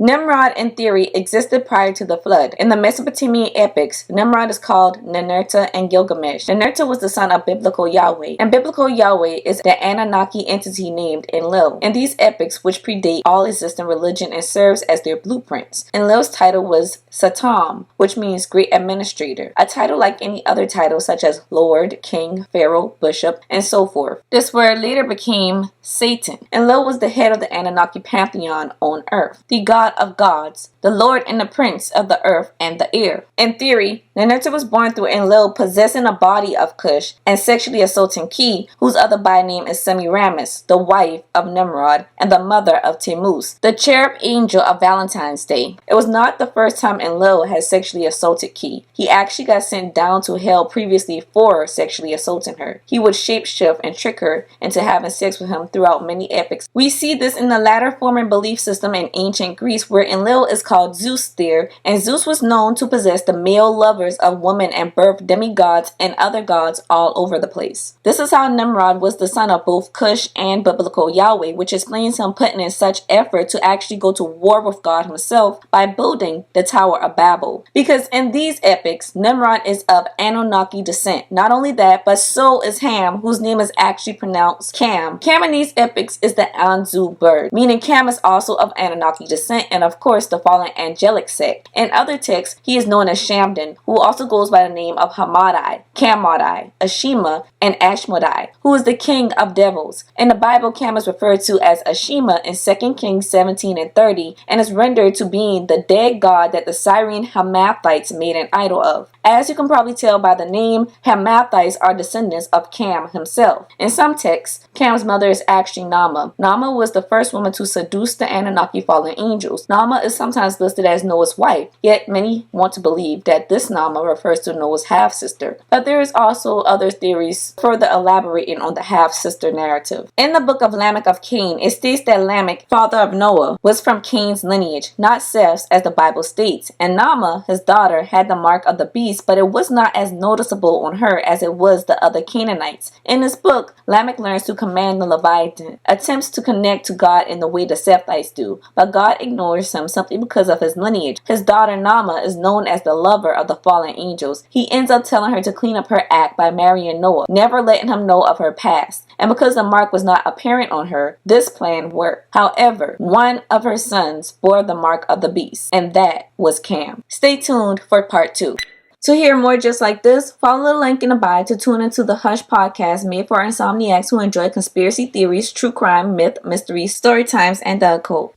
Nimrod, in theory, existed prior to the flood. In the Mesopotamian epics, Nimrod is called Ninurta and Gilgamesh. Ninurta was the son of biblical Yahweh, and biblical Yahweh is the Anunnaki entity named Enlil. In these epics, which predate all existing religion and serves as their blueprints, Enlil's title was Satam, which means great administrator, a title like any other title such as Lord, King, Pharaoh, Bishop, and so forth. This word later became Satan. Enlil was the head of the Anunnaki pantheon on earth, the god of gods, the lord and the prince of the earth and the air. In theory, Ninurta was born through Enlil possessing a body of Cush and sexually assaulting Ki, whose other by-name is Semiramis, the wife of Nimrod and the mother of Tammuz, the cherub angel of Valentine's Day. It was not the first time Enlil had sexually assaulted Ki. He actually got sent down to hell previously for sexually assaulting her. He would shapeshift and trick her into having sex with him throughout many epics. We see this in the latter forming belief system in ancient Greece, where Enlil is called Zeus there, and Zeus was known to possess the male lovers of women and birth demigods and other gods all over the place. This is how Nimrod was the son of both Cush and biblical Yahweh, which explains him putting in such effort to actually go to war with God himself by building the Tower of Babel. Because in these epics, Nimrod is of Anunnaki descent. Not only that, but so is Ham, whose name is actually pronounced Cam. Cam in these epics is the Anzu bird, meaning Cam is also of Anunnaki descent and of course the fallen angelic sect. In other texts, he is known as Shamdan, who also goes by the name of Hamadai, Kamadai, Ashima, and Ashmodai, who is the king of devils. In the Bible, Cam is referred to as Ashima in 2 Kings 17 and 30 and is rendered to being the dead god that the Syrian Hamathites made an idol of. As you can probably tell by the name, Hamathites are descendants of Cam himself. In some texts, Cam's mother is actually Nama. Nama was the first woman to seduce the Anunnaki fallen angels. Nama is sometimes listed as Noah's wife, yet many want to believe that this Nama refers to Noah's half-sister. But there is also other theories further elaborating on the half-sister narrative. In the book of Lamech of Cain, it states that Lamech, father of Noah, was from Cain's lineage, not Seth's as the Bible states, and Nama, his daughter, had the mark of the beast, but it was not as noticeable on her as it was the other Canaanites. In this book, Lamech learns to command the Leviathan, attempts to connect to God in the way the Sethites do, but God ignores him simply because of his lineage. His daughter Nama is known as the lover of the fallen angels. He ends up telling her to clean up her act by marrying Noah, never letting him know of her past. And because the mark was not apparent on her, this plan worked. However, one of her sons bore the mark of the beast, and that was Cam. Stay tuned for part 2. To hear more just like this, follow the link in the bio to tune into the Hush podcast made for insomniacs who enjoy conspiracy theories, true crime, myth, mysteries, story times, and the occult.